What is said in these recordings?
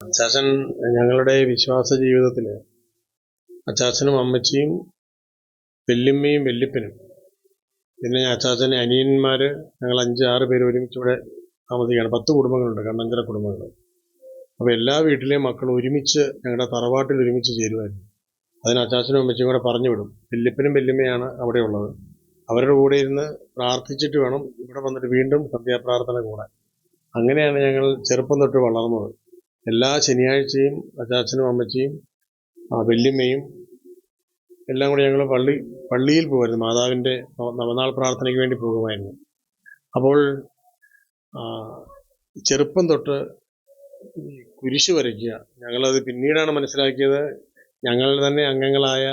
അച്ചാച്ചൻ ഞങ്ങളുടെ വിശ്വാസ ജീവിതത്തിൽ അച്ചാച്ചനും അമ്മച്ചിയും വല്യമ്മയും വല്യപ്പനും പിന്നെ അച്ചാച്ചൻ്റെ അനിയന്മാർ ഞങ്ങൾ 5-6 പേര് ഒരുമിച്ച് ഇവിടെ താമസിക്കുകയാണ്. 10 കുടുംബങ്ങളുണ്ട്, കണ്ണഞ്ചിറ കുടുംബങ്ങൾ. അപ്പോൾ എല്ലാ വീട്ടിലെയും മക്കൾ ഒരുമിച്ച് ഞങ്ങളുടെ തറവാട്ടിൽ ഒരുമിച്ച് ചേരുമായിരുന്നു. അതിന് അച്ചാച്ചനും അമ്മച്ചിയും കൂടെ പറഞ്ഞു വിടും. വല്യപ്പനും വല്യമ്മയാണ് അവിടെ ഉള്ളത്. അവരുടെ കൂടെ ഇരുന്ന് പ്രാർത്ഥിച്ചിട്ട് വേണം ഇവിടെ വന്നിട്ട് വീണ്ടും സന്ധ്യാപ്രാർത്ഥന കൂടാൻ. അങ്ങനെയാണ് ഞങ്ങൾ ചെറുപ്പം തൊട്ട് വളർന്നത്. എല്ലാ ശനിയാഴ്ചയും അച്ചാച്ചനും അമ്മച്ചിയും വല്യമ്മയും എല്ലാം കൂടി ഞങ്ങൾ പള്ളിയിൽ പോകുമായിരുന്നു. മാതാവിൻ്റെ നവനാൾ പ്രാർത്ഥനയ്ക്ക് വേണ്ടി പോകുമായിരുന്നു. അപ്പോൾ ചെറുപ്പം തൊട്ട് കുരിശ് വരയ്ക്കുക, ഞങ്ങളത് പിന്നീടാണ് മനസ്സിലാക്കിയത്. ഞങ്ങൾ തന്നെ അംഗങ്ങളായ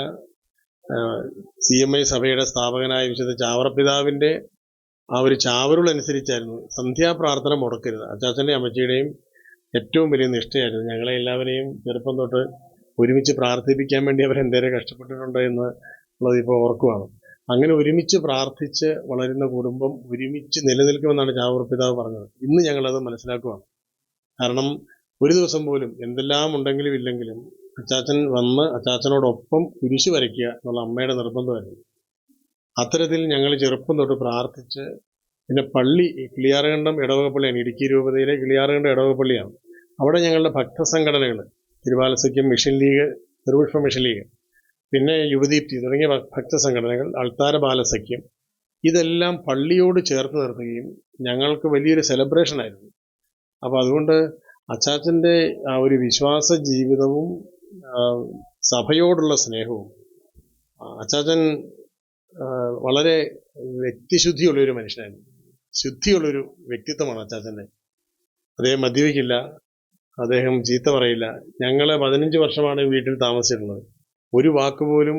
CMI സഭയുടെ സ്ഥാപകനായ വിശുദ്ധ ചാവറപ്പിതാവിൻ്റെ ആ ഒരു ചാവരുൾ അനുസരിച്ചായിരുന്നു സന്ധ്യാപ്രാർത്ഥന മുടക്കരുത്. അച്ചാച്ചൻ്റെയും അമ്മച്ചിയുടെയും ഏറ്റവും വലിയ നിഷ്ഠയായിരുന്നു. ഞങ്ങളെ എല്ലാവരെയും ചെറുപ്പം തൊട്ട് ഒരുമിച്ച് പ്രാർത്ഥിപ്പിക്കാൻ വേണ്ടി അവരെന്തേരം കഷ്ടപ്പെട്ടിട്ടുണ്ട് എന്നുള്ളത് ഇപ്പോൾ ഓർക്കുവാണ്. അങ്ങനെ ഒരുമിച്ച് പ്രാർത്ഥിച്ച് വളരുന്ന കുടുംബം ഒരുമിച്ച് നിലനിൽക്കുമെന്നാണ് ചാവറപ്പിതാവ് പറഞ്ഞത്. ഇന്ന് ഞങ്ങളത് മനസ്സിലാക്കുവാണ്. കാരണം ഒരു ദിവസം പോലും എന്തെല്ലാം ഉണ്ടെങ്കിലും ഇല്ലെങ്കിലും അച്ചാച്ചൻ വന്ന് അച്ചാച്ചനോടൊപ്പം കുരിശ് വരയ്ക്കുക എന്നുള്ള അമ്മയുടെ നിർബന്ധമായിരുന്നു. അത്തരത്തിൽ ഞങ്ങൾ ചെറുപ്പം തൊട്ട് പ്രാർത്ഥിച്ച് പിന്നെ പള്ളി കിളിയാറുകണ്ടം ഇടവകപ്പള്ളിയാണ്, ഇടുക്കി രൂപതയിലെ കിളിയാറുകണ്ടം ഇടവകപ്പള്ളിയാണ്. അവിടെ ഞങ്ങളുടെ ഭക്തസംഘടനകൾ Thirubalasakhyam, mission league, Cherupushpa mission league, പിന്നെ യുവദീപ്തി തുടങ്ങിയ ഭക്തസംഘടനകൾ, അൾത്താര ബാലസഖ്യം, ഇതെല്ലാം പള്ളിയോട് ചേർത്ത് നിർത്തുകയും ഞങ്ങൾക്ക് വലിയൊരു സെലിബ്രേഷനായിരുന്നു. അപ്പോൾ അതുകൊണ്ട് അച്ചാച്ചൻ്റെ ആ ഒരു വിശ്വാസ ജീവിതവും സഭയോടുള്ള സ്നേഹവും, അച്ചാച്ചൻ വളരെ വ്യക്തിശുദ്ധിയുള്ളൊരു മനുഷ്യനായിരുന്നു. ശുദ്ധിയുള്ളൊരു വ്യക്തിത്വമാണ് അച്ചാച്ചൻ്റെ. അദ്ദേഹം മദ്യപിക്കില്ല, അദ്ദേഹം ചീത്ത പറയില്ല. ഞങ്ങൾ 15 വർഷമാണ് വീട്ടിൽ താമസിച്ചിട്ടുള്ളത്. ഒരു വാക്കുപോലും,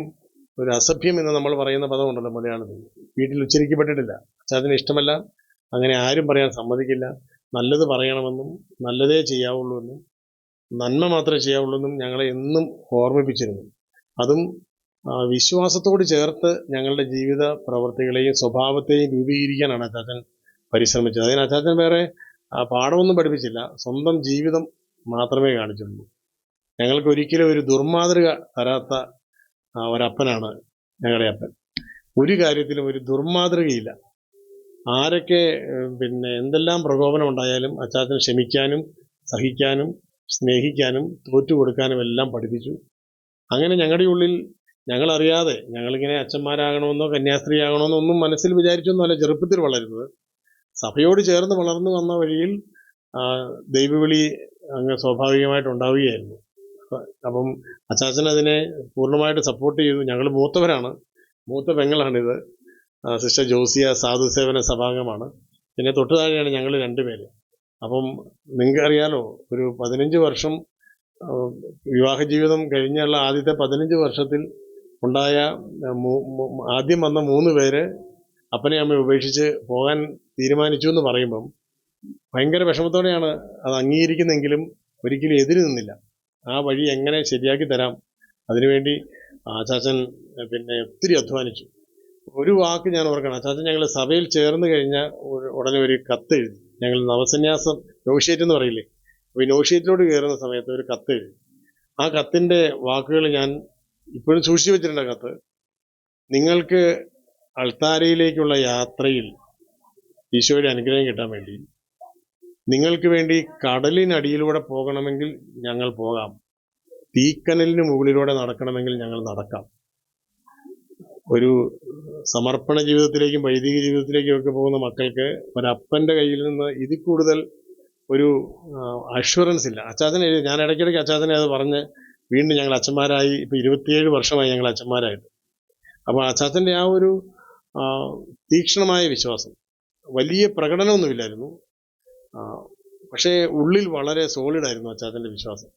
ഒരു അസഭ്യം എന്ന് നമ്മൾ പറയുന്ന പദമുണ്ടല്ലോ മലയാളത്തിൽ, വീട്ടിൽ ഉച്ചരിക്കപ്പെട്ടിട്ടില്ല. അച്ചാച്ചന് ഇഷ്ടമല്ല, അങ്ങനെ ആരും പറയാൻ സമ്മതിക്കില്ല. നല്ലത് പറയണമെന്നും നല്ലതേ ചെയ്യാവുള്ളൂ എന്നും നന്മ മാത്രമേ ചെയ്യാവുള്ളൂ എന്നും ഞങ്ങളെ എന്നും ഓർമ്മിപ്പിച്ചിരുന്നു. അതും വിശ്വാസത്തോട് ചേർത്ത് ഞങ്ങളുടെ ജീവിത പ്രവൃത്തികളെയും സ്വഭാവത്തെയും രൂപീകരിക്കാനാണ് അച്ചാച്ചൻ പരിശ്രമിച്ചത്. അതിന് അച്ചാച്ചൻ വേറെ പാഠമൊന്നും പഠിപ്പിച്ചില്ല, സ്വന്തം ജീവിതം മാത്രമേ കാണിച്ചിട്ടുള്ളൂ. ഞങ്ങൾക്ക് ഒരിക്കലും ഒരു ദുർമാതൃക തരാത്ത ഒരപ്പനാണ് ഞങ്ങളുടെ അപ്പൻ. ഒരു കാര്യത്തിലും ഒരു ദുർമാതൃകയില്ല. ആരൊക്കെ പിന്നെ എന്തെല്ലാം പ്രകോപനം ഉണ്ടായാലും അച്ചാച്ചൻ ക്ഷമിക്കാനും സഹിക്കാനും സ്നേഹിക്കാനും തോറ്റുകൊടുക്കാനും എല്ലാം പഠിപ്പിച്ചു. അങ്ങനെ ഞങ്ങളുടെ ഉള്ളിൽ ഞങ്ങളറിയാതെ, ഞങ്ങളിങ്ങനെ അച്ഛന്മാരാകണമെന്നോ കന്യാസ്ത്രീ ആകണമെന്നോ ഒന്നും മനസ്സിൽ വിചാരിച്ചൊന്നുമല്ല ചെറുപ്പത്തിൽ വളരുന്നത്. സഭയോട് ചേർന്ന് വളർന്നു വന്ന വഴിയിൽ ദൈവവിളി അങ്ങ് സ്വാഭാവികമായിട്ടുണ്ടാവുകയായിരുന്നു. അപ്പം അച്ചാച്ചൻ അതിനെ പൂർണ്ണമായിട്ട് സപ്പോർട്ട് ചെയ്തു. ഞങ്ങൾ മൂത്തവരാണ്, മൂത്ത പെങ്ങളാണിത്. Sister Josiah സാധുസേവന സഭാംഗമാണ്. പിന്നെ തൊട്ടു താഴെയാണ് ഞങ്ങൾ 2 പേര്. അപ്പം നിങ്ങൾക്കറിയാലോ, ഒരു 15 വർഷം വിവാഹ ജീവിതം കഴിഞ്ഞുള്ള ആദ്യത്തെ 15 വർഷത്തിൽ ഉണ്ടായ ആദ്യം വന്ന 3 പേര് അപ്പനെ അമ്മയെ ഉപേക്ഷിച്ച് പോകാൻ തീരുമാനിച്ചു എന്ന് പറയുമ്പം ഭയങ്കര വിഷമത്തോടെയാണ് അത് അംഗീകരിക്കുന്നെങ്കിലും ഒരിക്കലും എതിര് നിന്നില്ല. ആ വഴി എങ്ങനെ ശരിയാക്കി തരാം, അതിനുവേണ്ടി അച്ചാച്ചൻ പിന്നെ ഒത്തിരി അധ്വാനിച്ചു. ഒരു വാക്ക് ഞാൻ ഓർക്കണം, അച്ചാച്ചൻ ഞങ്ങൾ സഭയിൽ ചേർന്ന് കഴിഞ്ഞ ഉടനെ ഒരു കത്ത് എഴുതി. ഞങ്ങൾ നവസന്യാസം നോഷിയേറ്റ് എന്ന് പറയില്ലേ, അപ്പോൾ ഈ നോഷിയേറ്റിലോട് കയറുന്ന സമയത്ത് ഒരു കത്ത് എഴുതി. ആ കത്തിൻ്റെ വാക്കുകൾ ഞാൻ ഇപ്പോഴും സൂക്ഷിച്ചു വെച്ചിട്ടുണ്ട്. കത്ത്: നിങ്ങൾക്ക് അൾത്താരയിലേക്കുള്ള യാത്രയിൽ ഈശോയുടെ അനുഗ്രഹം കിട്ടാൻ വേണ്ടി നിങ്ങൾക്ക് വേണ്ടി കടലിനടിയിലൂടെ പോകണമെങ്കിൽ ഞങ്ങൾ പോകാം, തീക്കനലിന് മുകളിലൂടെ നടക്കണമെങ്കിൽ ഞങ്ങൾ നടക്കാം. ഒരു സമർപ്പണ ജീവിതത്തിലേക്കും വൈദിക ജീവിതത്തിലേക്കും ഒക്കെ പോകുന്ന മക്കൾക്ക് ഒരപ്പൻ്റെ കയ്യിൽ നിന്ന് ഇതിൽ കൂടുതൽ ഒരു അഷ്വറൻസ് ഇല്ല. അച്ചാച്ചനെ ഞാൻ ഇടയ്ക്കിടയ്ക്ക് അച്ചാച്ചനെ അത് പറഞ്ഞ് വീണ്ടും ഞങ്ങൾ അച്ഛന്മാരായി. ഇപ്പോൾ 27 വർഷമായി ഞങ്ങൾ അച്ഛന്മാരായിട്ട്. അപ്പോൾ അച്ചാച്ചൻ്റെ ആ ഒരു തീക്ഷ്ണമായ വിശ്വാസം, വലിയ പ്രകടനമൊന്നുമില്ലായിരുന്നു, പക്ഷേ ഉള്ളിൽ വളരെ സോളിഡായിരുന്നു അച്ചാച്ചൻ്റെ വിശ്വാസം.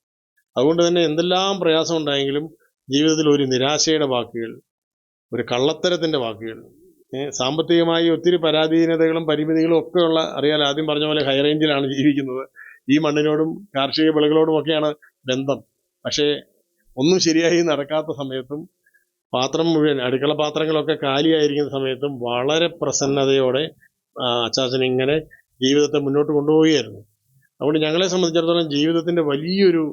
അതുകൊണ്ട് തന്നെ എന്തെല്ലാം പ്രയാസം ഉണ്ടായെങ്കിലും ജീവിതത്തിൽ ഒരു നിരാശയുടെ വാക്കുകൾ, ഒരു കള്ളത്തരത്തിൻ്റെ വാക്കുകൾ, സാമ്പത്തികമായി ഒത്തിരി പരാധീനതകളും പരിമിതികളും ഒക്കെയുള്ള, അറിയാലോ, ആദ്യം പറഞ്ഞ പോലെ ഹൈ റേഞ്ചിലാണ് ജീവിക്കുന്നത്. ഈ മണ്ണിനോടും കാർഷിക വിളകളോടും ഒക്കെയാണ് ബന്ധം. പക്ഷേ ഒന്നും ശരിയായി നടക്കാത്ത സമയത്തും പാത്രം മുഴുവൻ, അടുക്കള പാത്രങ്ങളൊക്കെ കാലിയായിരിക്കുന്ന സമയത്തും വളരെ പ്രസന്നതയോടെ അച്ചാച്ചൻ ഇങ്ങനെ ജീവിതത്തെ മുന്നോട്ട് കൊണ്ടുപോവുകയായിരുന്നു. അതുകൊണ്ട് ഞങ്ങളെ സംബന്ധിച്ചിടത്തോളം ജീവിതത്തിൻ്റെ വലിയൊരു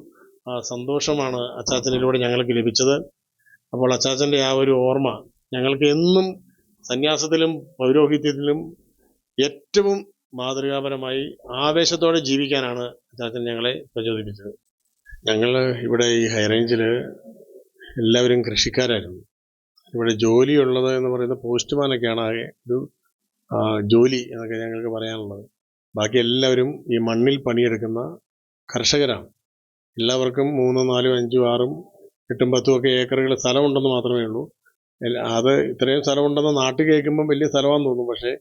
സന്തോഷമാണ് അച്ചാച്ചനിലൂടെ ഞങ്ങൾക്ക് ലഭിച്ചത്. അപ്പോൾ അച്ചാച്ചൻ്റെ ആ ഒരു ഓർമ്മ ഞങ്ങൾക്ക് എന്നും സന്യാസത്തിലും പൗരോഹിത്യത്തിലും ഏറ്റവും മാതൃകാപരമായി ആവേശത്തോടെ ജീവിക്കാനാണ് അച്ചാച്ചൻ ഞങ്ങളെ പ്രചോദിപ്പിച്ചത്. ഞങ്ങൾ ഇവിടെ ഈ ഹൈറേഞ്ചിൽ എല്ലാവരും കൃഷിക്കാരായിരുന്നു. ഇവിടെ ജോലിയുള്ളത് എന്ന് പറയുന്നത് പോസ്റ്റ്മാനൊക്കെയാണ് ആകെ ഒരു ജോലി എന്നൊക്കെ ഞങ്ങൾക്ക് പറയാനുള്ളത്. ബാക്കി എല്ലാവരും ഈ മണ്ണിൽ പണിയെടുക്കുന്ന കർഷകരാണ്. എല്ലാവർക്കും 3, 4, 5, 6, 8, 10 ഒക്കെ ഏക്കറുകൾ സ്ഥലമുണ്ടെന്ന് മാത്രമേ ഉള്ളൂ. അത് ഇത്രയും സ്ഥലമുണ്ടെന്ന് നാട്ടിൽ കേൾക്കുമ്പം വലിയ സ്ഥലമാണെന്ന് തോന്നും. പക്ഷേ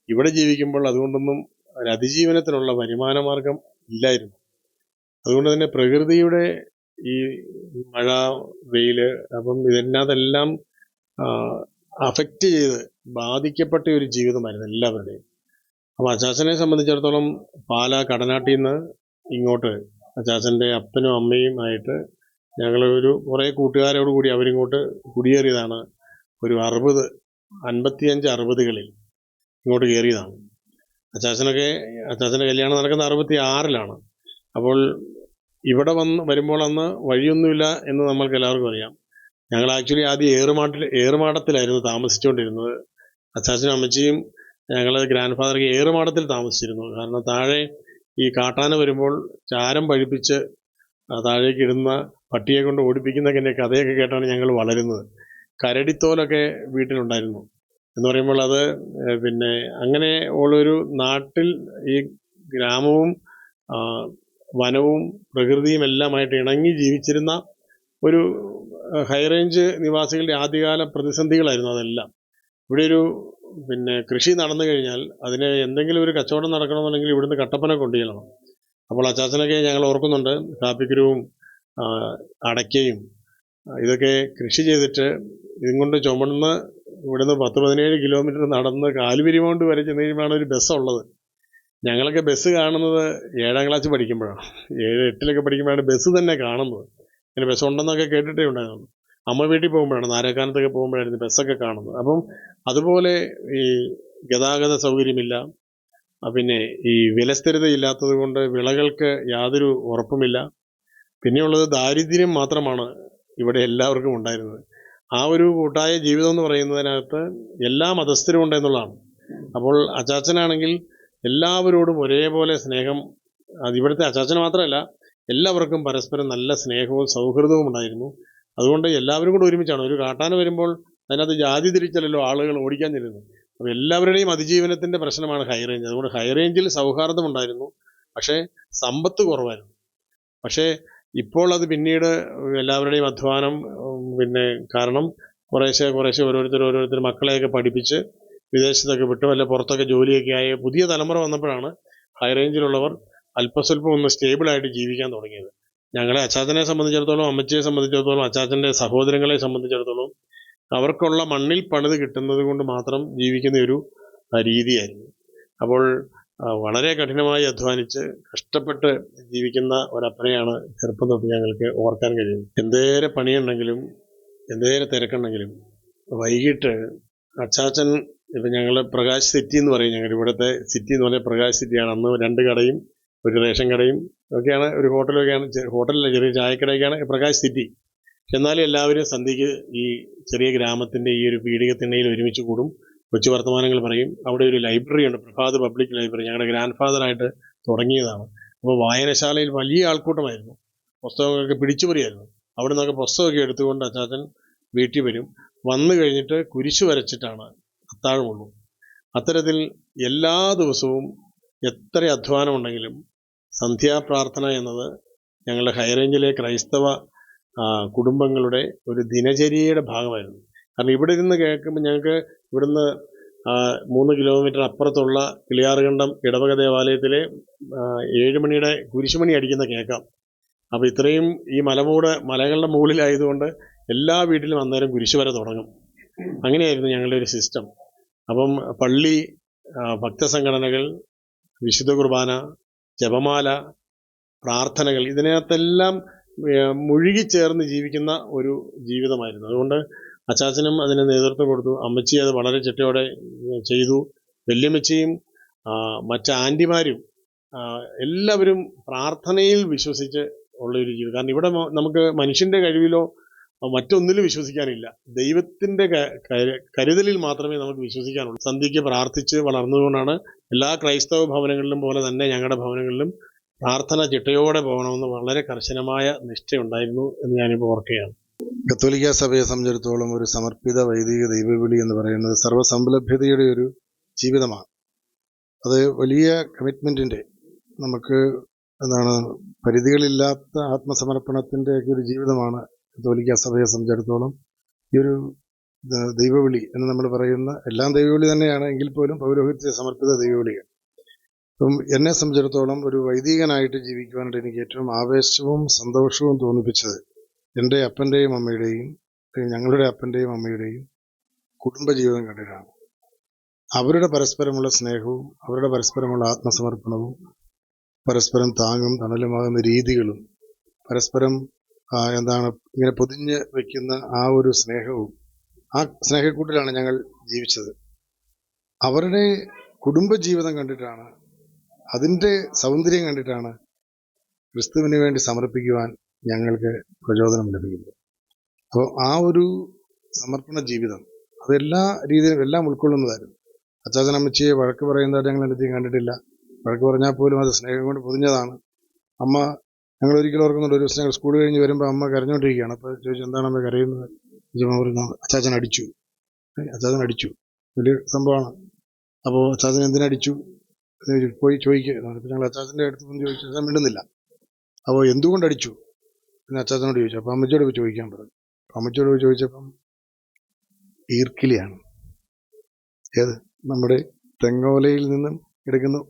ഇവിടെ ജീവിക്കുമ്പോൾ അതുകൊണ്ടൊന്നും ഒരു അതിജീവനത്തിനുള്ള വരുമാന മാർഗം ഇല്ലായിരുന്നു. അതുകൊണ്ട് തന്നെ പ്രകൃതിയുടെ ഈ മഴ, വെയില്, അപ്പം ഇതിനകത്തെല്ലാം അഫക്റ്റ് ചെയ്ത് ബാധിക്കപ്പെട്ട ഒരു ജീവിതമായിരുന്നു എല്ലാവരുടെയും. അപ്പോൾ അച്ചാച്ചനെ സംബന്ധിച്ചിടത്തോളം പാലാ കടനാട്ടിൽ നിന്ന് ഇങ്ങോട്ട് അച്ചാച്ചൻ്റെ അപ്പനും അമ്മയും ആയിട്ട് ഞങ്ങൾ കുറേ കൂട്ടുകാരോട് കൂടി അവരിങ്ങോട്ട് കുടിയേറിയതാണ്. ഒരു 55-60കളിൽ ഇങ്ങോട്ട് കയറിയതാണ്. അച്ചാച്ചൻ്റെ കല്യാണം നടക്കുന്ന 66-ലാണ്. അപ്പോൾ ഇവിടെ വരുമ്പോൾ അന്ന് വഴിയൊന്നുമില്ല എന്ന് നമ്മൾക്ക് എല്ലാവർക്കും അറിയാം. ഞങ്ങൾ ആക്ച്വലി ആദ്യം ഏറുമാടത്തിലായിരുന്നു താമസിച്ചുകൊണ്ടിരുന്നത്. അച്ചാച്ചനും അമ്മച്ചിയും ഞങ്ങൾ ഗ്രാൻഡ് ഫാദർക്ക് ഏറുമാടത്തിൽ താമസിച്ചിരുന്നു. കാരണം താഴെ ഈ കാട്ടാന വരുമ്പോൾ ചാരം പഴിപ്പിച്ച് താഴേക്ക് ഇടുന്ന പട്ടിയെ കൊണ്ട് ഓടിപ്പിക്കുന്നതിൻ്റെ കഥയൊക്കെ കേട്ടാണ് ഞങ്ങൾ വളരുന്നത്. കരടിത്തോലൊക്കെ വീട്ടിലുണ്ടായിരുന്നു എന്ന് പറയുമ്പോൾ അത് പിന്നെ അങ്ങനെ ഉള്ളൊരു നാട്ടിൽ ഈ ഗ്രാമവും വനവും പ്രകൃതിയും എല്ലാമായിട്ട് ഇണങ്ങി ജീവിച്ചിരുന്ന ഒരു ഹൈറേഞ്ച് നിവാസികളുടെ ആദ്യകാല പ്രതിസന്ധികളായിരുന്നു അതെല്ലാം. ഇവിടെ ഒരു കൃഷി നടന്നു കഴിഞ്ഞാൽ അതിന് എന്തെങ്കിലും ഒരു കച്ചവടം നടക്കണമെന്നുണ്ടെങ്കിൽ ഇവിടുന്ന് കട്ടപ്പന കൊണ്ടുചെല്ലണം. അപ്പോൾ അച്ചാച്ചനൊക്കെ ഞങ്ങൾ ഓർക്കുന്നുണ്ട്, കാപ്പിക്കുരുവും അടയ്ക്കയും ഇതൊക്കെ കൃഷി ചെയ്തിട്ട് ഇതും കൊണ്ട് ചുമന്ന് ഇവിടുന്ന് 10-17 കിലോമീറ്റർ നടന്ന് കാലുപിരിമൗണ്ട് വരെ ചെന്ന് കഴിയുമ്പോഴാണ് ഒരു ബസ്സുള്ളത്. ഞങ്ങളൊക്കെ ബസ് കാണുന്നത് 7ാം ക്ലാസ് പഠിക്കുമ്പോഴാണ്. 7-8 പഠിക്കുമ്പോഴാണ് ബസ് തന്നെ കാണുന്നത്. ഇങ്ങനെ ബസ് ഉണ്ടെന്നൊക്കെ കേട്ടിട്ടേ ഉണ്ടായിരുന്നു. അമ്മ വീട്ടിൽ പോകുമ്പോഴാണ്, നാരക്കാനത്തൊക്കെ പോകുമ്പോഴായിരുന്നു ബസ്സൊക്കെ കാണുന്നത്. അപ്പം അതുപോലെ ഈ ഗതാഗത സൗകര്യമില്ല, പിന്നെ ഈ വിലസ്ഥിരതയില്ലാത്തത് കൊണ്ട് വിളകൾക്ക് യാതൊരു ഉറപ്പുമില്ല. പിന്നെയുള്ളത് ദാരിദ്ര്യം മാത്രമാണ് ഇവിടെ എല്ലാവർക്കും ഉണ്ടായിരുന്നത്. ആ ഒരു കൂട്ടായ ജീവിതം എന്ന് പറയുന്നതിനകത്ത് എല്ലാ മതസ്ഥരും ഉണ്ടെന്നുള്ളതാണ്. അപ്പോൾ അച്ചാച്ചനാണെങ്കിൽ എല്ലാവരോടും ഒരേപോലെ സ്നേഹം. ഇവിടുത്തെ അച്ചാച്ചന് മാത്രമല്ല, എല്ലാവർക്കും പരസ്പരം നല്ല സ്നേഹവും സൗഹൃദവും ഉണ്ടായിരുന്നു. അതുകൊണ്ട് എല്ലാവരും കൂടെ ഒരുമിച്ചാണ്. ഒരു കാട്ടാന വരുമ്പോൾ അതിനകത്ത് ജാതി തിരിച്ചല്ലോ ആളുകൾ ഓടിക്കാൻ ചെല്ലുന്നത്. അപ്പോൾ എല്ലാവരുടെയും അതിജീവനത്തിൻ്റെ പ്രശ്നമാണ് ഹൈറേഞ്ച്. അതുകൊണ്ട് ഹൈറേഞ്ചിൽ സൗഹാർദ്ദം ഉണ്ടായിരുന്നു, പക്ഷേ സമ്പത്ത് കുറവായിരുന്നു. പക്ഷേ ഇപ്പോൾ അത് പിന്നീട് എല്ലാവരുടെയും അധ്വാനം കാരണം കുറേശ്ശെ ഓരോരുത്തർ മക്കളെയൊക്കെ പഠിപ്പിച്ച് വിദേശത്തൊക്കെ വിട്ടു വല്ല പുറത്തൊക്കെ ജോലിയൊക്കെ ആയ പുതിയ തലമുറ വന്നപ്പോഴാണ് ഹൈറേഞ്ചിലുള്ളവർ അല്പസ്വല്പം ഒന്ന് സ്റ്റേബിളായിട്ട് ജീവിക്കാൻ തുടങ്ങിയത്. ഞങ്ങളെ അച്ചാച്ചനെ സംബന്ധിച്ചിടത്തോളം, അമ്മച്ചിയെ സംബന്ധിച്ചിടത്തോളം, അച്ചാച്ചൻ്റെ സഹോദരങ്ങളെ സംബന്ധിച്ചിടത്തോളം അവർക്കുള്ള മണ്ണിൽ പണിത് കിട്ടുന്നത് കൊണ്ട് മാത്രം ജീവിക്കുന്ന ഒരു രീതിയായിരുന്നു. അപ്പോൾ വളരെ കഠിനമായി അധ്വാനിച്ച് കഷ്ടപ്പെട്ട് ജീവിക്കുന്ന ഒരപ്പനെയാണ് ചെറുപ്പം തൊട്ട് ഞങ്ങൾക്ക് ഓർക്കാൻ കഴിയുന്നത്. എന്തേരെ പണിയുണ്ടെങ്കിലും എന്തേരെ തിരക്കുണ്ടെങ്കിലും വൈകിട്ട് അച്ചാച്ചൻ, ഇപ്പം ഞങ്ങൾ പ്രകാശ് സിറ്റി എന്ന് പറയും, ഞങ്ങളുടെ ഇവിടുത്തെ സിറ്റി എന്ന് പറഞ്ഞാൽ പ്രകാശ് സിറ്റിയാണ്. അന്ന് 2 കടയും ഒരു റേഷൻ കടയും ഒക്കെയാണ്, ഒരു ഹോട്ടലൊക്കെയാണ്. ഹോട്ടലിലെ ചെറിയ ചായക്കടയൊക്കെയാണ് പ്രകാശ് സിറ്റി. എന്നാലും എല്ലാവരും സന്ധ്യയ്ക്ക് ഈ ചെറിയ ഗ്രാമത്തിൻ്റെ ഈ ഒരു പീഡികത്തിണ്ണയിൽ ഒരുമിച്ച് കൂടും, കൊച്ചു വർത്തമാനങ്ങൾ പറയും. അവിടെ ഒരു ലൈബ്രറി ഉണ്ട്, പ്രഭാത് പബ്ലിക് ലൈബ്രറി, ഞങ്ങളുടെ ഗ്രാൻഡ് ഫാദറായിട്ട് തുടങ്ങിയതാണ്. അപ്പോൾ വായനശാലയിൽ വലിയ ആൾക്കൂട്ടമായിരുന്നു, പുസ്തകങ്ങൾക്ക് പിടിച്ചുപറിയായിരുന്നു. അവിടെ നിന്നൊക്കെ പുസ്തകമൊക്കെ എടുത്തുകൊണ്ട് അച്ചാച്ചൻ വീട്ടിൽ വരും. വന്നു കഴിഞ്ഞിട്ട് കുരിശ് വരച്ചിട്ടാണ് അത്താഴമുള്ളൂ. അത്തരത്തിൽ എല്ലാ ദിവസവും എത്ര അധ്വാനമുണ്ടെങ്കിലും സന്ധ്യാപ്രാർത്ഥന എന്നത് ഞങ്ങളുടെ ഹൈറേഞ്ചിലെ ക്രൈസ്തവ കുടുംബങ്ങളുടെ ഒരു ദിനചര്യയുടെ ഭാഗമായിരുന്നു. കാരണം ഇവിടെ ഇരുന്ന് കേൾക്കുമ്പോൾ ഞങ്ങൾക്ക് ഇവിടുന്ന് 3 കിലോമീറ്റർ അപ്പുറത്തുള്ള കിളിയാറുകണ്ടം ഇടവക ദേവാലയത്തിലെ 7 മണിയുടെ കുരിശുമണി അടിക്കുന്ന കേൾക്കാം. അപ്പോൾ ഇത്രയും ഈ മലകളുടെ മുകളിലായതുകൊണ്ട് എല്ലാ വീട്ടിലും അന്നേരം കുരിശ് വരെ തുടങ്ങും. അങ്ങനെയായിരുന്നു ഞങ്ങളുടെ ഒരു സിസ്റ്റം. അപ്പം പള്ളി, ഭക്തസംഘടനകൾ, വിശുദ്ധ കുർബാന, ജപമാല, പ്രാർത്ഥനകൾ, ഇതിനകത്തെല്ലാം മുഴുകിച്ചേർന്ന് ജീവിക്കുന്ന ഒരു ജീവിതമായിരുന്നു. അതുകൊണ്ട് അച്ചാച്ചനും അതിന് നേതൃത്വം കൊടുത്തു. അമ്മച്ചി അത് വളരെ ചിട്ടയോടെ ചെയ്തു. വല്യമ്മച്ചിയും മറ്റ് ആൻറ്റിമാരും എല്ലാവരും പ്രാർത്ഥനയിൽ വിശ്വസിച്ച് ഉള്ള ഒരു ജീവിതം. കാരണം ഇവിടെ നമുക്ക് മനുഷ്യന്റെ കഴിവിലോ മറ്റൊന്നിലും വിശ്വസിക്കാനില്ല. ദൈവത്തിന്റെ കരുതലിൽ മാത്രമേ നമുക്ക് വിശ്വസിക്കാനുള്ളൂ. സന്ധ്യയ്ക്ക് പ്രാർത്ഥിച്ച് വളർന്നതുകൊണ്ടാണ് എല്ലാ ക്രൈസ്തവ ഭവനങ്ങളിലും പോലെ തന്നെ ഞങ്ങളുടെ ഭവനങ്ങളിലും പ്രാർത്ഥന ചിട്ടയോടെ പോകണമെന്ന് വളരെ കർശനമായ നിഷ്ഠയുണ്ടായിരുന്നു എന്ന് ഞാനിപ്പോൾ ഓർക്കുകയാണ്. കത്തോലിക്ക സഭയെ സംബന്ധിച്ചിടത്തോളം ഒരു സമർപ്പിത വൈദിക ദൈവവിളി എന്ന് പറയുന്നത് സർവ്വസംലഭ്യതയുടെ ഒരു ജീവിതമാണ്. അത് വലിയ കമ്മിറ്റ്മെന്റിന്റെ, നമുക്ക് പരിധികളില്ലാത്ത ആത്മസമർപ്പണത്തിന്റെ ഒക്കെ ഒരു ജീവിതമാണ് കത്തോലിക്ക സഭയെ സംബന്ധിച്ചിടത്തോളം. ഈ ഒരു ദൈവവിളി എന്ന് നമ്മൾ പറയുന്ന എല്ലാം ദൈവവിളി തന്നെയാണ്, എങ്കിൽ പോലും പൗരോഹിത്യ സമർപ്പിത ദൈവവിളികൾ. അപ്പം എന്നെ സംബന്ധിച്ചിടത്തോളം ഒരു വൈദികനായിട്ട് ജീവിക്കുവാനായിട്ട് എനിക്ക് ഏറ്റവും ആവേശവും സന്തോഷവും തോന്നിപ്പിച്ചത് എൻ്റെ അപ്പൻ്റെയും അമ്മയുടെയും ഞങ്ങളുടെ അപ്പൻ്റെയും അമ്മയുടെയും കുടുംബജീവിതം കണ്ടിട്ടാണ്. അവരുടെ പരസ്പരമുള്ള സ്നേഹവും അവരുടെ പരസ്പരമുള്ള ആത്മസമർപ്പണവും പരസ്പരം താങ്ങും തണലുമാകുന്ന രീതികളും പരസ്പരം ഇങ്ങനെ പൊതിഞ്ഞ് വയ്ക്കുന്ന ആ ഒരു സ്നേഹവും, ആ സ്നേഹക്കൂട്ടിലാണ് ഞങ്ങൾ ജീവിച്ചത്. അവരുടെ കുടുംബജീവിതം കണ്ടിട്ടാണ്, അതിൻ്റെ സൗന്ദര്യം കണ്ടിട്ടാണ് ക്രിസ്തുവിന് വേണ്ടി സമർപ്പിക്കുവാൻ ഞങ്ങൾക്ക് പ്രചോദനം ലഭിക്കുന്നത്. അപ്പോൾ ആ ഒരു സമർപ്പണ ജീവിതം അതെല്ലാ രീതിയിലും എല്ലാം ഉൾക്കൊള്ളുന്നതായിരുന്നു. അച്ചാച്ചൻ അമ്മച്ചിയെ വഴക്ക് പറയുന്നതായിട്ട് ഞങ്ങൾ എന്തെങ്കിലും കണ്ടിട്ടില്ല. വഴക്ക് പറഞ്ഞാൽ പോലും അത് സ്നേഹം കൊണ്ട് പൊതിഞ്ഞതാണ്. അമ്മ, ഞങ്ങൾ ഒരിക്കലും ഓർക്കുന്നുണ്ട്, ഒരു ദിവസം ഞങ്ങൾ സ്കൂൾ കഴിഞ്ഞ് വരുമ്പോൾ അമ്മ കരഞ്ഞുകൊണ്ടിരിക്കുകയാണ്. അപ്പോൾ ചോദിച്ചു, എന്താണ് അമ്മ കരയുന്നത്? അച്ചാച്ചൻ അടിച്ചു. അച്ചാച്ചൻ അടിച്ചു, വലിയ സംഭവമാണ്. അപ്പോൾ അച്ചാച്ചൻ എന്തിനടിച്ചു പോയി ചോദിക്കുക. അപ്പോൾ ഞങ്ങൾ അച്ചാച്ചൻ്റെ അടുത്ത് പോയി ചോദിച്ചു, അച്ഛൻ മിണ്ടുന്നില്ല. അപ്പോൾ എന്തുകൊണ്ട് അടിച്ചു പിന്നെ അച്ചാച്ചനോട് ചോദിച്ചു. അപ്പോൾ അമ്മച്ചിയോട് പോയി ചോദിക്കാൻ പറഞ്ഞു. അമ്മച്ചിയോട് പോയി ചോദിച്ചപ്പം ഈർക്കിലിയാണ്. ഏത് നമ്മുടെ തെങ്ങോലയിൽ നിന്നും എടുക്കുന്നു.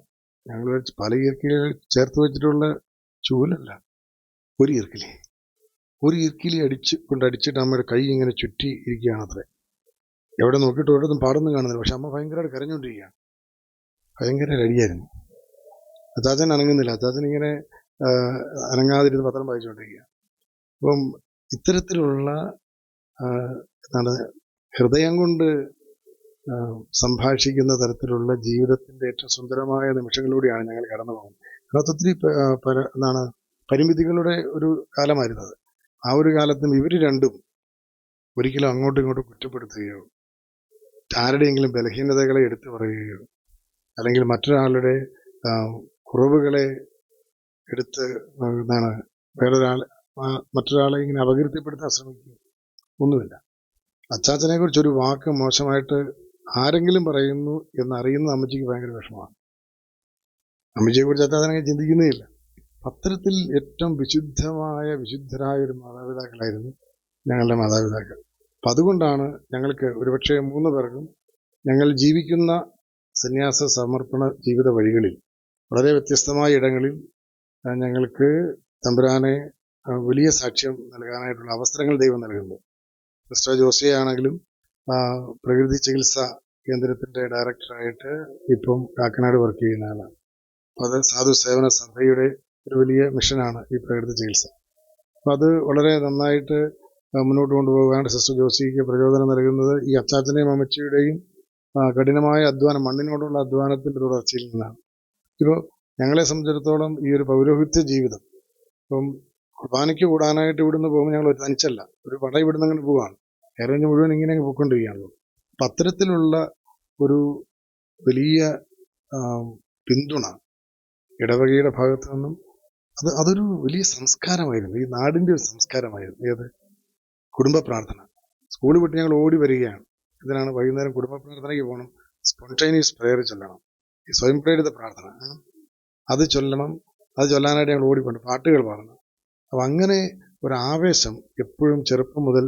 ഞങ്ങൾ പല ഈർക്കിലികൾ ചേർത്ത് വെച്ചിട്ടുള്ള ചൂലല്ല, ഒരു ഈർക്കിലി അടിച്ചിട്ട് അമ്മയുടെ കൈ ഇങ്ങനെ ചുറ്റി ഇരിക്കുകയാണ് അത്രേ. എവിടെ നോക്കിയിട്ട് ഒരിടത്തും പാടൊന്നും കാണുന്നില്ല. പക്ഷെ അമ്മ ഭയങ്കരമായിട്ട് കരഞ്ഞുകൊണ്ടിരിക്കുകയാണ്. ഭയങ്കര അടിയായിരുന്നു. അച്ചാച്ചൻ അനങ്ങുന്നില്ല. അച്ചാച്ചൻ ഇങ്ങനെ അനങ്ങാതിരുന്ന് പത്രം വായിച്ചുകൊണ്ടിരിക്കുക. അപ്പം ഇത്തരത്തിലുള്ള ഹൃദയം കൊണ്ട് സംഭാഷിക്കുന്ന തരത്തിലുള്ള ജീവിതത്തിന്റെ ഏറ്റവും സുന്ദരമായ നിമിഷങ്ങളിലൂടെയാണ് ഞങ്ങൾ കടന്നു പോകുന്നത്. അതിനകത്ത് ഒത്തിരി പരിമിതികളുടെ ഒരു കാലമായിരുന്നത്. ആ ഒരു കാലത്തും ഇവർ രണ്ടും ഒരിക്കലും അങ്ങോട്ടും ഇങ്ങോട്ടും കുറ്റപ്പെടുത്തുകയോ ആരുടെയെങ്കിലും ബലഹീനതകളെ എടുത്തു പറയുകയോ അല്ലെങ്കിൽ മറ്റൊരാളുടെ കുറവുകളെ എടുത്ത് മറ്റൊരാളെ ഇങ്ങനെ അപകീർത്തിപ്പെടുത്താൻ ശ്രമിക്കുക ഒന്നുമില്ല. അച്ചാച്ചനെ കുറിച്ചൊരു വാക്ക് മോശമായിട്ട് ആരെങ്കിലും പറയുന്നു എന്നറിയുന്ന അമ്മച്ചിക്ക് ഭയങ്കര വിഷമമാണ്. അമ്മച്ചിയെ കുറിച്ച് അച്ചാച്ചനെ ചിന്തിക്കുന്നേയില്ല. അത്തരത്തിൽ ഏറ്റവും വിശുദ്ധരായ ഒരു മാതാപിതാക്കളായിരുന്നു ഞങ്ങളുടെ മാതാപിതാക്കൾ. അപ്പം അതുകൊണ്ടാണ് ഞങ്ങൾക്ക് ഒരുപക്ഷെ 3 പേർക്കും ഞങ്ങൾ ജീവിക്കുന്ന സന്യാസ സമർപ്പണ ജീവിത വഴികളിൽ വളരെ വ്യത്യസ്തമായ ഇടങ്ങളിൽ ഞങ്ങൾക്ക് തമ്പുരാനെ വലിയ സാക്ഷ്യം നൽകാനായിട്ടുള്ള അവസരങ്ങൾ ദൈവം നൽകുന്നു. സിസ്റ്റർ ജോസിയാണെങ്കിലും പ്രകൃതി ചികിത്സാ കേന്ദ്രത്തിൻ്റെ ഡയറക്ടറായിട്ട് ഇപ്പം കാക്കനാട് വർക്ക് ചെയ്യുന്ന ആളാണ്. അപ്പോൾ അത് സാധു സേവന സഭയുടെ ഒരു വലിയ മിഷനാണ് ഈ പ്രകൃതി ചികിത്സ. അപ്പോൾ അത് വളരെ നന്നായിട്ട് മുന്നോട്ട് കൊണ്ടുപോകാൻ സിസ്റ്റർ ജോസിക്ക് പ്രചോദനം നൽകുന്നത് ഈ അച്ചാച്ചനെയും അമ്മച്ചിയുടെയും കഠിനമായ അധ്വാനം, മണ്ണിനോടുള്ള അധ്വാനത്തിൻ്റെ തുടർച്ചയിൽ നിന്നാണ്. ഇപ്പോൾ ഞങ്ങളെ സംബന്ധിച്ചിടത്തോളം ഈ ഒരു പൗരോഹിത്യ ജീവിതം, ഇപ്പം കുർബാനയ്ക്ക് കൂടാനായിട്ട് ഇവിടുന്ന് പോകുമ്പോൾ ഞങ്ങൾ തനിച്ചല്ല, ഒരു പട ഇവിടുന്ന് അങ്ങനെ പോവുകയാണ്. കേരളം മുഴുവൻ ഇങ്ങനെ പോയിക്കൊണ്ടിരിക്കുകയാണല്ലോ. അപ്പം അത്തരത്തിലുള്ള ഒരു വലിയ പിന്തുണ ഇടവകയുടെ ഭാഗത്തു നിന്നും അതൊരു വലിയ സംസ്കാരമായിരുന്നു, ഈ നാടിൻ്റെ ഒരു സംസ്കാരമായിരുന്നു. ഏത് കുടുംബ പ്രാർത്ഥന. സ്കൂളിൽ വിട്ട് ഞങ്ങൾ ഓടി വരികയാണ്. ഇതിനാണ് വൈകുന്നേരം കുടുംബ പ്രാർത്ഥനയ്ക്ക് പോകണം, സ്പോണ്ടേനിയസ് പ്രെയർ ചൊല്ലണം, ഈ സ്വയം പ്രേരിത പ്രാർത്ഥന അത് ചൊല്ലണം. അത് ചൊല്ലാനായിട്ട് ഞങ്ങൾ ഓടിക്കൊണ്ട് പാട്ടുകൾ പാടണം. അപ്പം അങ്ങനെ ഒരു ആവേശം എപ്പോഴും ചെറുപ്പം മുതൽ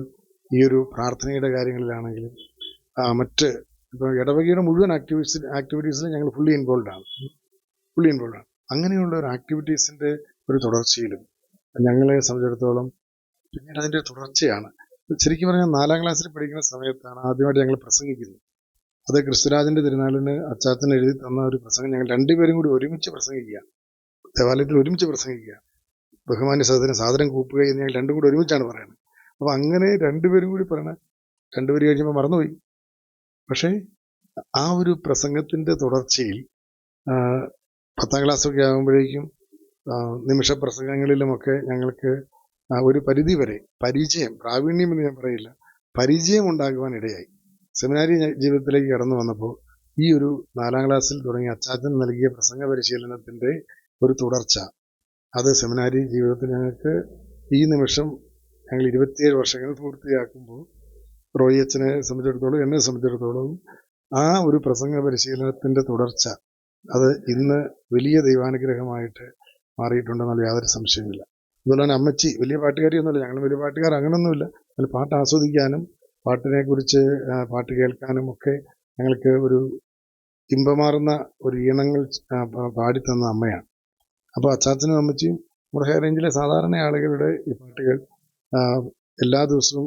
ഈ ഒരു പ്രാർത്ഥനയുടെ കാര്യങ്ങളിലാണെങ്കിലും മറ്റ് ഇപ്പോൾ ഇടവകയുടെ മുഴുവൻ ആക്ടിവിറ്റീസിലും ഞങ്ങൾ ഫുള്ളി ഇൻവോൾവ് ആണ്. അങ്ങനെയുള്ള ഒരു ആക്ടിവിറ്റീസിൻ്റെ ഒരു തുടർച്ചയിലും ഞങ്ങളെ സംബന്ധിച്ചിടത്തോളം പിന്നീട് അതിൻ്റെ തുടർച്ചയാണ്. ശരിക്കും പറഞ്ഞാൽ 4ാം ക്ലാസ്സിൽ പഠിക്കുന്ന സമയത്താണ് ആദ്യമായിട്ട് ഞങ്ങൾ പ്രസംഗിക്കുന്നത്. അത് ക്രിസ്തുരാജൻ്റെ തിരുനാളിന് അച്ചാച്ചൻ എഴുതി തന്ന ഒരു പ്രസംഗം ഞങ്ങൾ 2 പേരും കൂടി ഒരുമിച്ച് പ്രസംഗിക്കുക, ദേവാലയത്തിൽ ഒരുമിച്ച് പ്രസംഗിക്കുക. ബഹുമാന്യ സഹോദരൻ സാദരം കൂപ്പുക എന്ന് ഞങ്ങൾ 2 കൂടി ഒരുമിച്ചാണ് പറയുന്നത്. അപ്പോൾ അങ്ങനെ 2 പേരും കൂടി പറയണ 2 പേര് കഴിയുമ്പോൾ മറന്നുപോയി. പക്ഷേ ആ ഒരു പ്രസംഗത്തിൻ്റെ തുടർച്ചയിൽ 10ാം ക്ലാസ്സൊക്കെ ആകുമ്പോഴേക്കും നിമിഷ പ്രസംഗങ്ങളിലുമൊക്കെ ഞങ്ങൾക്ക് ഒരു പരിധി വരെ പരിചയം, പ്രാവീണ്യം എന്ന് ഞാൻ പറയില്ല, പരിചയം ഉണ്ടാകുവാനിടയായി. സെമിനാരി ജീവിതത്തിലേക്ക് കടന്നു വന്നപ്പോൾ ഈ ഒരു 4ാം ക്ലാസ്സിൽ തുടങ്ങി അച്ചാച്ചൻ നൽകിയ പ്രസംഗ പരിശീലനത്തിൻ്റെ ഒരു തുടർച്ച, അത് സെമിനാരി ജീവിതത്തിൽ ഞങ്ങൾക്ക് ഈ നിമിഷം ഞങ്ങൾ 27 വർഷങ്ങൾ പൂർത്തിയാക്കുമ്പോൾ റോയി അച്ഛനെ സംബന്ധിച്ചിടത്തോളം, എന്നെ സംബന്ധിച്ചിടത്തോളം ആ ഒരു പ്രസംഗ പരിശീലനത്തിൻ്റെ തുടർച്ച അത് ഇന്ന് വലിയ ദൈവാനുഗ്രഹമായിട്ട് മാറിയിട്ടുണ്ടെന്നുള്ള യാതൊരു സംശയമില്ല. അതുപോലെ തന്നെ അമ്മച്ചി വലിയ പാട്ടുകാരിയൊന്നുമില്ല, ഞങ്ങൾ വലിയ പാട്ടുകാർ അങ്ങനൊന്നുമില്ല. അതിൽ പാട്ട് ആസ്വദിക്കാനും പാട്ടിനെക്കുറിച്ച് പാട്ട് കേൾക്കാനും ഒക്കെ ഞങ്ങൾക്ക് ഒരു ഇമ്പമാർന്ന ഒരു ഈണങ്ങൾ പാടിത്തന്ന അമ്മയാണ്. അപ്പോൾ അച്ചാച്ചനും അമ്മച്ചിയും നമ്മുടെ ഹൈ റേഞ്ചിലെ സാധാരണ ആളുകളുടെ ഈ പാട്ടുകൾ എല്ലാ ദിവസവും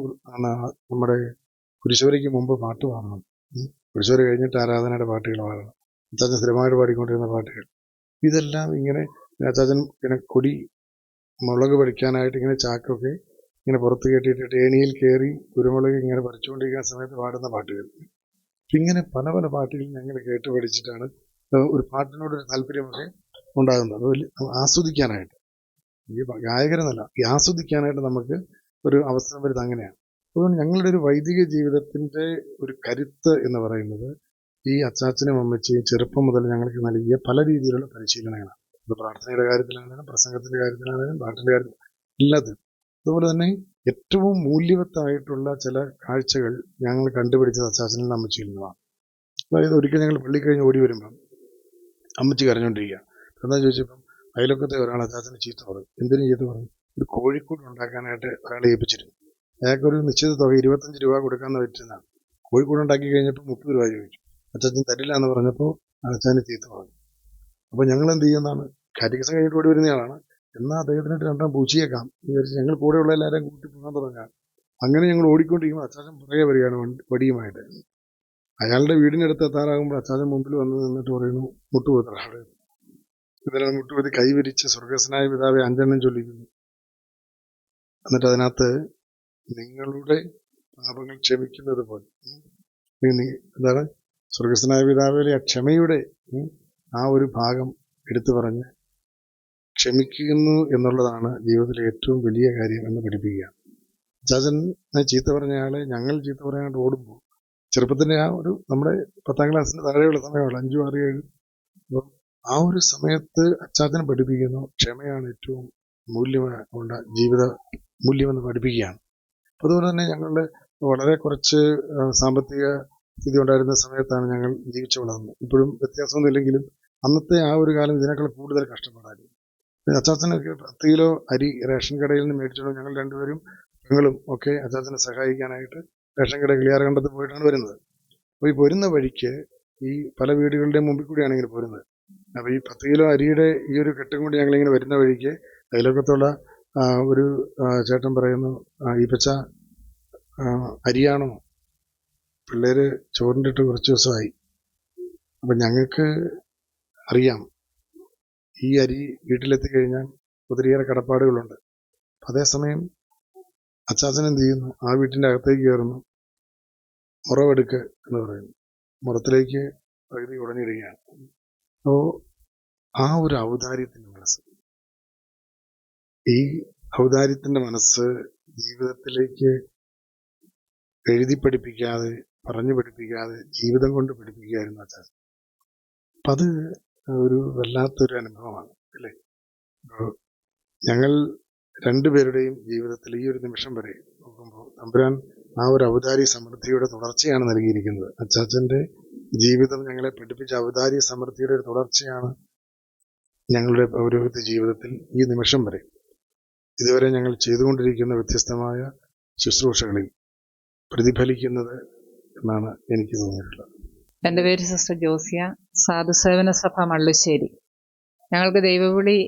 നമ്മുടെ കുരിശുവരയ്ക്ക് മുമ്പ് പാട്ട് പാടണം, കുരിശുവര കഴിഞ്ഞിട്ട് ആരാധനയുടെ പാട്ടുകൾ പാടണം, അച്ചാച്ചൻ സ്ഥിരമായിട്ട് പാടിക്കൊണ്ടിരുന്ന പാട്ടുകൾ. ഇതെല്ലാം ഇങ്ങനെ അച്ചാച്ചൻ ഇങ്ങനെ കൊടി മുളക് പഠിക്കാനായിട്ട് ഇങ്ങനെ ചാക്കൊക്കെ ഇങ്ങനെ പുറത്ത് കെട്ടിയിട്ട് ഏണിയിൽ കയറി കുരുമുളക് ഇങ്ങനെ പറിച്ചുകൊണ്ടിരിക്കുന്ന സമയത്ത് പാടുന്ന പാട്ടുകൾ. ഇങ്ങനെ പല പല പാട്ടുകൾ ഞങ്ങൾ കേട്ട് പഠിച്ചിട്ടാണ് ഒരു പാട്ടിനോടൊരു താല്പര്യമൊക്കെ ഉണ്ടാകുന്നത്. അത് ആസ്വദിക്കാനായിട്ട്, ഈ ഗായകരെന്നല്ല, ഈ ആസ്വദിക്കാനായിട്ട് നമുക്ക് ഒരു അവസരം വരുന്നത് അങ്ങനെയാണ്. അതുകൊണ്ട് ഞങ്ങളുടെ ഒരു വൈദിക ജീവിതത്തിൻ്റെ ഒരു കരുത്ത് എന്ന് പറയുന്നത് ഈ അച്ചാച്ചനും അമ്മച്ചിയും ചെറുപ്പം മുതൽ ഞങ്ങൾക്ക് നൽകിയ പല രീതിയിലുള്ള പരിശീലനങ്ങളാണ്. അത് പ്രാർത്ഥനയുടെ കാര്യത്തിലാണെങ്കിലും പ്രസംഗത്തിൻ്റെ കാര്യത്തിലാണെങ്കിലും പാട്ടിൻ്റെ കാര്യത്തിൽ എല്ലാത്തിനും. അതുപോലെ തന്നെ ഏറ്റവും മൂല്യവത്തായിട്ടുള്ള ചില കാഴ്ചകൾ ഞങ്ങൾ കണ്ടുപിടിച്ചത് അച്ചാച്ചനിൽ അമ്മച്ചിയിൽ നിന്നാണ്. അതായത് ഒരിക്കൽ ഞങ്ങൾ പള്ളി കഴിഞ്ഞ് ഓടി വരുമ്പം അമ്മച്ചി കരഞ്ഞുകൊണ്ടിരിക്കുക. എന്താ ചോദിച്ചപ്പം അയലൊക്കത്തെ ഒരാൾ അച്ചാച്ചന് ചീത്ത പറയും. എന്തിനും ചീത്ത പറയും? ഒരു കോഴിക്കൂട് ഉണ്ടാക്കാനായിട്ട് ഒരാളെ ഏൽപ്പിച്ചിരുന്നു. അയാൾക്കൊരു നിശ്ചിത തുക 25 രൂപ കൊടുക്കാമെന്ന് പറ്റുന്നതാണ്. കോഴിക്കൂട് ഉണ്ടാക്കി കഴിഞ്ഞപ്പോൾ 30 രൂപ ചോദിച്ചു. അച്ചാച്ചൻ തരില്ല എന്ന് പറഞ്ഞപ്പോൾ അച്ചാച്ചന് ചീത്ത പറഞ്ഞു. അപ്പോൾ ഞങ്ങൾ എന്ത് ചെയ്യുന്നതാണ്, കാറ്റഗിസം കഴിഞ്ഞിട്ട് ഓടി വരുന്നയാളാണ്, എന്നാൽ അദ്ദേഹത്തിനായിട്ട് 2 പൂച്ചയേക്കാം വിചാരിച്ച് ഞങ്ങൾ കൂടെയുള്ള എല്ലാവരെയും കൂട്ടി പോകാൻ തുടങ്ങാം. അങ്ങനെ ഞങ്ങൾ ഓടിക്കൊണ്ടിരിക്കുമ്പോൾ അച്ചാച്ചൻ പുറകെ വരികയാണ് വടിയുമായിട്ട്. അയാളുടെ വീടിനടുത്ത് എത്താറാകുമ്പോൾ അച്ചാച്ചൻ മുമ്പിൽ വന്ന് നിന്നിട്ട് പറയുന്നു, മുട്ടുപോത്ര അവിടെ. ഇതിലാണ് മുട്ടുപോത്തി കൈവിരിച്ച് സ്വർഗസ്വനായ പിതാവെ 5 എണ്ണം ചൊല്ലിക്കുന്നു. എന്നിട്ട് അതിനകത്ത് നിങ്ങളുടെ പാപങ്ങൾ ക്ഷമിക്കുന്നത് പോലെ, എന്താണ് സ്വർഗസ്വനായ പിതാവിലെ ആ ക്ഷമയുടെ ആ ഒരു ഭാഗം എടുത്തു പറഞ്ഞ് ക്ഷമിക്കുന്നു എന്നുള്ളതാണ് ജീവിതത്തിലെ ഏറ്റവും വലിയ കാര്യം എന്ന് പഠിപ്പിക്കുക. അച്ചാച്ചൻ ചീത്ത പറഞ്ഞയാളെ ഞങ്ങൾ ചീത്ത പറയാനായിട്ട് ഓടുമ്പോൾ ചെറുപ്പത്തിൻ്റെ ആ ഒരു നമ്മുടെ 10ാം ക്ലാസ്സിന് താഴെയുള്ള സമയമുള്ള 5, 6, 7, അപ്പം ആ ഒരു സമയത്ത് അച്ചാച്ചനെ പഠിപ്പിക്കുന്നു ക്ഷമയാണ് ഏറ്റവും മൂല്യമുള്ള ജീവിത മൂല്യമെന്ന് പഠിപ്പിക്കുകയാണ്. അതുപോലെ തന്നെ ഞങ്ങളുടെ വളരെ കുറച്ച് സാമ്പത്തിക സ്ഥിതി ഉണ്ടായിരുന്ന സമയത്താണ് ഞങ്ങൾ ജീവിച്ചു വളർന്നത്. ഇപ്പോഴും വ്യത്യാസമൊന്നുമില്ലെങ്കിലും അന്നത്തെ ആ ഒരു കാലം ഇതിനേക്കാൾ കൂടുതൽ കഷ്ടപ്പാടായിരുന്നു. അച്ചാച്ചനൊക്കെ 10 കിലോ അരി റേഷൻ കടയിൽ നിന്ന് മേടിച്ചോളൂ. ഞങ്ങൾ 2 പേരും പെങ്ങളും ഒക്കെ അച്ചാച്ചനെ സഹായിക്കാനായിട്ട് റേഷൻ കട കിളിയാർകണ്ടത്ത് പോയിട്ടാണ് വരുന്നത്. അപ്പോൾ ഈ പോരുന്ന വഴിക്ക് ഈ പല വീടുകളുടെ മുമ്പിൽ കൂടിയാണ് ഇങ്ങനെ പോരുന്നത്. അപ്പോൾ ഈ 10 കിലോ അരിയുടെ ഈ ഒരു കെട്ടും കൊണ്ട് ഞങ്ങളിങ്ങനെ വരുന്ന വഴിക്ക് അയൽവക്കത്തുള്ള ഒരു ചേട്ടൻ പറയുന്നു, ഈ പച്ച അരിയാണോ? പിള്ളേർ ചോറിൻ്റെ കുറച്ച് ദിവസമായി. അപ്പം ഞങ്ങൾക്ക് അറിയാം ഈ അരി വീട്ടിലെത്തിക്കഴിഞ്ഞാൽ ഒത്തിരിയേറെ കടപ്പാടുകളുണ്ട്. അതേസമയം അച്ചാച്ചൻ എന്ത് ചെയ്യുന്നു, ആ വീട്ടിൻ്റെ അകത്തേക്ക് കയറുന്നു, മുറവെടുക്ക് എന്ന് പറയുന്നു, മുറത്തിലേക്ക് പകുതി ഉടഞ്ഞിടുകയാണ്. അപ്പോൾ ആ ഒരു ഔദാര്യത്തിൻ്റെ മനസ്സ്, ഈ ഔദാര്യത്തിൻ്റെ മനസ്സ് ജീവിതത്തിലേക്ക് എഴുതി പഠിപ്പിക്കാതെ, പറഞ്ഞു പഠിപ്പിക്കാതെ, ജീവിതം കൊണ്ട് പഠിപ്പിക്കുകയായിരുന്നു അച്ചാച്ചൻ. അപ്പം അത് ഒരു വല്ലാത്തൊരു അനുഭവമാണ് അല്ലേ. ഞങ്ങൾ 2 പേരുടെയും ജീവിതത്തിൽ ഈ ഒരു നിമിഷം വരെ നോക്കുമ്പോൾ തമ്പുരാൻ ആ ഒരു ഔദാര്യ സമൃദ്ധിയുടെ തുടർച്ചയാണ് നൽകിയിരിക്കുന്നത്. അച്ചാച്ചൻ്റെ ജീവിതം ഞങ്ങളെ പഠിപ്പിച്ച ഔദാര്യ സമൃദ്ധിയുടെ ഒരു തുടർച്ചയാണ് ഞങ്ങളുടെ പൗരോഹിത്യ ജീവിതത്തിൽ ഈ നിമിഷം വരെ ഇതുവരെ ഞങ്ങൾ ചെയ്തുകൊണ്ടിരിക്കുന്ന വ്യത്യസ്തമായ ശുശ്രൂഷകളിൽ പ്രതിഫലിക്കുന്നത് എന്നാണ് എനിക്ക് തോന്നിയിട്ടുള്ളത്. എൻ്റെ പേര് സിസ്റ്റർ ജോസിയ, സാധുസേവന സഭ മള്ളുശ്ശേരി. ഞങ്ങൾക്ക് ദൈവവിളി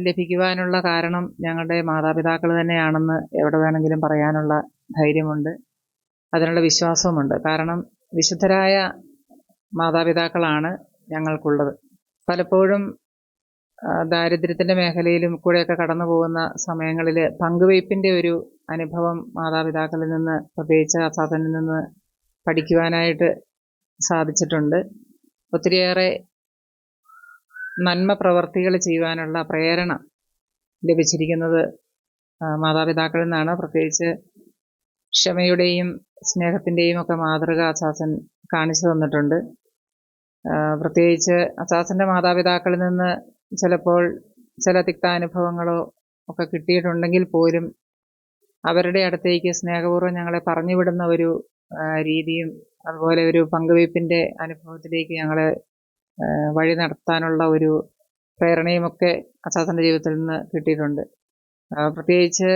ലഭിക്കുവാനുള്ള കാരണം ഞങ്ങളുടെ മാതാപിതാക്കൾ തന്നെയാണെന്ന് എവിടെ വേണമെങ്കിലും പറയാനുള്ള ധൈര്യമുണ്ട്, അതിനുള്ള വിശ്വാസവുമുണ്ട്. കാരണം വിശുദ്ധരായ മാതാപിതാക്കളാണ് ഞങ്ങൾക്കുള്ളത്. പലപ്പോഴും ദാരിദ്ര്യത്തിൻ്റെ മേഖലയിലും കൂടെയൊക്കെ കടന്നു പോകുന്ന സമയങ്ങളിൽ പങ്കുവയ്പ്പിൻ്റെ ഒരു അനുഭവം മാതാപിതാക്കളിൽ നിന്ന്, പ്രത്യേകിച്ച് അച്ചാച്ചനിൽ നിന്ന് പഠിക്കുവാനായിട്ട് സാധിച്ചിട്ടുണ്ട്. ഒത്തിരിയേറെ നന്മ പ്രവർത്തികൾ ചെയ്യുവാനുള്ള പ്രേരണ ലഭിച്ചിരിക്കുന്നത് മാതാപിതാക്കളിൽ നിന്നാണ്. പ്രത്യേകിച്ച് ക്ഷമയുടെയും സ്നേഹത്തിൻ്റെയും ഒക്കെ മാതൃക അച്ചാച്ചൻ കാണിച്ചു തന്നിട്ടുണ്ട്. പ്രത്യേകിച്ച് അച്ചാച്ചൻ്റെ മാതാപിതാക്കളിൽ നിന്ന് ചിലപ്പോൾ ചില തിക്താനുഭവങ്ങളോ ഒക്കെ കിട്ടിയിട്ടുണ്ടെങ്കിൽ പോലും അവരുടെ അടുത്തേക്ക് സ്നേഹപൂർവ്വം ഞങ്ങളെ പറഞ്ഞുവിടുന്ന ഒരു രീതിയും അതുപോലെ ഒരു പങ്കുവയ്പ്പിൻ്റെ അനുഭവത്തിലേക്ക് ഞങ്ങളെ വഴി നടത്താനുള്ള ഒരു പ്രേരണയുമൊക്കെ അച്ചാച്ചൻ്റെ ജീവിതത്തിൽ നിന്ന് കിട്ടിയിട്ടുണ്ട്. പ്രത്യേകിച്ച്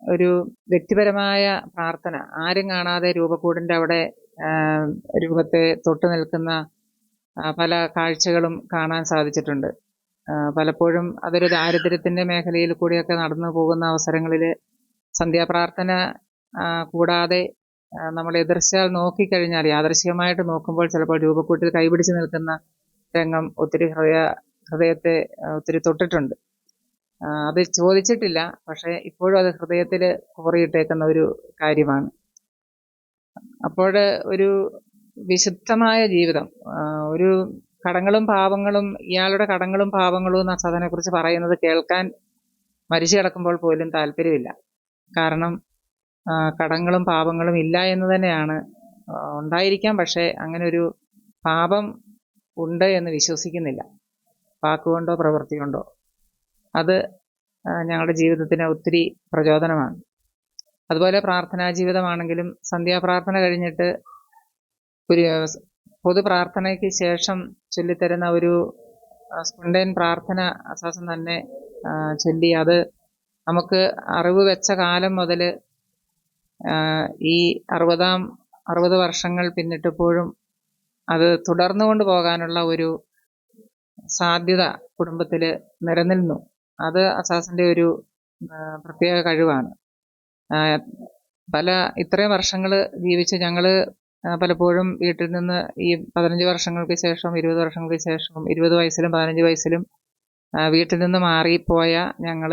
ഒരു വ്യക്തിപരമായ പ്രാർത്ഥന, ആരും കാണാതെ രൂപക്കൂടിൻ്റെ അവിടെ രൂപത്തെ തൊട്ട് നിൽക്കുന്ന പല കാഴ്ചകളും കാണാൻ സാധിച്ചിട്ടുണ്ട്. പലപ്പോഴും അതൊരു ദാരിദ്ര്യത്തിൻ്റെ മേഖലയിൽ കൂടിയൊക്കെ നടന്നു പോകുന്ന അവസരങ്ങളിൽ സന്ധ്യാപ്രാർത്ഥന കൂടാതെ നമ്മൾ എതിർച്ചാൽ നോക്കിക്കഴിഞ്ഞാൽ, യാദൃശ്ചികമായിട്ട് നോക്കുമ്പോൾ ചിലപ്പോൾ രൂപക്കൂട്ടിൽ കൈപിടിച്ച് നിൽക്കുന്ന രംഗം ഒത്തിരി ഹൃദയത്തെ ഒത്തിരി തൊട്ടിട്ടുണ്ട്. അത് ചോദിച്ചിട്ടില്ല, പക്ഷേ ഇപ്പോഴും അത് ഹൃദയത്തിൽ കോറിയിട്ടേക്കുന്ന ഒരു കാര്യമാണ്. അപ്പോൾ ഒരു വിശുദ്ധമായ ജീവിതം, ഒരു കടങ്ങളും പാപങ്ങളും, ഇയാളുടെ കടങ്ങളും പാപങ്ങളും എന്ന അച്ചാച്ചനെക്കുറിച്ച് പറയുന്നത് കേൾക്കാൻ മരിച്ചു കിടക്കുമ്പോൾ പോലും താല്പര്യമില്ല. കാരണം കടങ്ങളും പാപങ്ങളും ഇല്ല എന്ന് തന്നെയാണ്. ഉണ്ടായിരിക്കാം, പക്ഷേ അങ്ങനെ ഒരു പാപം ഉണ്ട് എന്ന് വിശ്വസിക്കുന്നില്ല, വാക്കുകൊണ്ടോ പ്രവൃത്തി കൊണ്ടോ. അത് ഞങ്ങളുടെ ജീവിതത്തിന് ഒത്തിരി പ്രചോദനമാണ്. അതുപോലെ പ്രാർത്ഥനാ ജീവിതമാണെങ്കിലും സന്ധ്യാപ്രാർത്ഥന കഴിഞ്ഞിട്ട് ഒരു പൊതു പ്രാർത്ഥനയ്ക്ക് ശേഷം ചൊല്ലിത്തരുന്ന ഒരു സ്പോണ്ടൈൻ പ്രാർത്ഥന അച്ചാച്ചൻ തന്നെ ചൊല്ലി, അത് നമുക്ക് അറിവ് വെച്ച കാലം മുതൽ ഈ 60 വർഷങ്ങൾ പിന്നിട്ടപ്പോഴും അത് തുടർന്നുകൊണ്ട് പോകാനുള്ള ഒരു സാധ്യത കുടുംബത്തിൽ നിലനിന്നു. അത് അച്ചാച്ചൻ്റെ ഒരു പ്രത്യേക കഴിവാണ്. ഇത്രയും വർഷങ്ങൾ ജീവിച്ച് ഞങ്ങൾ പലപ്പോഴും വീട്ടിൽ നിന്ന് ഈ 15 വർഷങ്ങൾക്ക് ശേഷം 20 വർഷങ്ങൾക്ക് ശേഷം 20 വയസ്സിലും 15 വയസ്സിലും വീട്ടിൽ നിന്ന് മാറിപ്പോയ ഞങ്ങൾ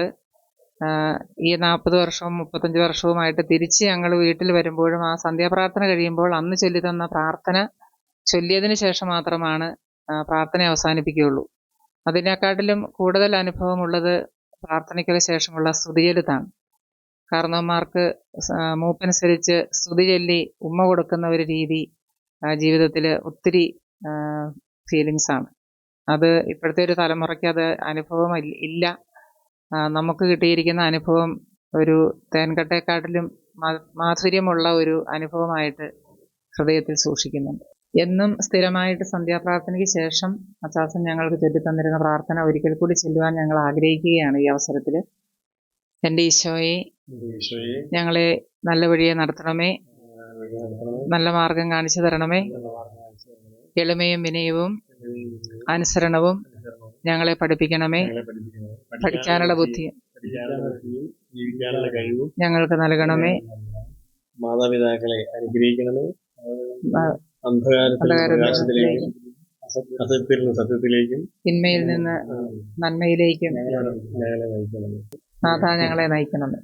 ഈ 40 വർഷവും 35 വർഷവുമായിട്ട് തിരിച്ച് ഞങ്ങൾ വീട്ടിൽ വരുമ്പോഴും ആ സന്ധ്യാപ്രാർത്ഥന കഴിയുമ്പോൾ അന്ന് ചൊല്ലി തന്ന പ്രാർത്ഥന ചൊല്ലിയതിന് ശേഷം മാത്രമാണ് പ്രാർത്ഥന അവസാനിപ്പിക്കുകയുള്ളൂ. അതിനെക്കാട്ടിലും കൂടുതൽ അനുഭവമുള്ളത് പ്രാർത്ഥനയ്ക്ക് ശേഷമുള്ള സ്തുതിചൊല്ലുത്താണ്. കാരണവന്മാർക്ക് മൂപ്പനുസരിച്ച് സ്തുതി ചൊല്ലി ഉമ്മ കൊടുക്കുന്ന ഒരു രീതി ജീവിതത്തിൽ ഒത്തിരി ഫീലിങ്സാണ്. അത് ഇപ്പോഴത്തെ ഒരു തലമുറയ്ക്ക് അത് അനുഭവം ഇല്ല. നമുക്ക് കിട്ടിയിരിക്കുന്ന അനുഭവം ഒരു തേൻകട്ടയെക്കാട്ടിലും മാധുര്യമുള്ള ഒരു അനുഭവമായിട്ട് ഹൃദയത്തിൽ സൂക്ഷിക്കുന്നുണ്ട്. എന്നും സ്ഥിരമായിട്ട് സന്ധ്യാപ്രാർത്ഥനയ്ക്ക് ശേഷം അച്ചാച്ചൻ ഞങ്ങൾക്ക് ചൊല്ലിത്തന്നിരുന്ന പ്രാർത്ഥന ഒരിക്കൽ കൂടി ചൊല്ലുവാൻ ഞങ്ങൾ ആഗ്രഹിക്കുകയാണ് ഈ അവസരത്തിൽ. എൻ്റെ ഈശോയെ, ഞങ്ങളെ നല്ല വഴിയെ നടത്തണമേ, നല്ല മാർഗം കാണിച്ചു തരണമേ, എളിമയും വിനയവും അനുസരണവും ഞങ്ങളെ പഠിപ്പിക്കണമേ, പഠിക്കാനുള്ള ബുദ്ധിയും ഞങ്ങൾക്ക് നൽകണമേ, മാതാപിതാക്കളെ അനുഗ്രഹിക്കണമേ, അന്ധകാരത്തിലേക്കും അസത്യത്തിൽ നിന്ന് സത്യത്തിലേക്കും തിന്മയിൽ നിന്ന് നന്മയിലേക്കും ഞങ്ങളെ നയിക്കണമേ. നാഥാ ഞങ്ങളെ നയിക്കണമേ.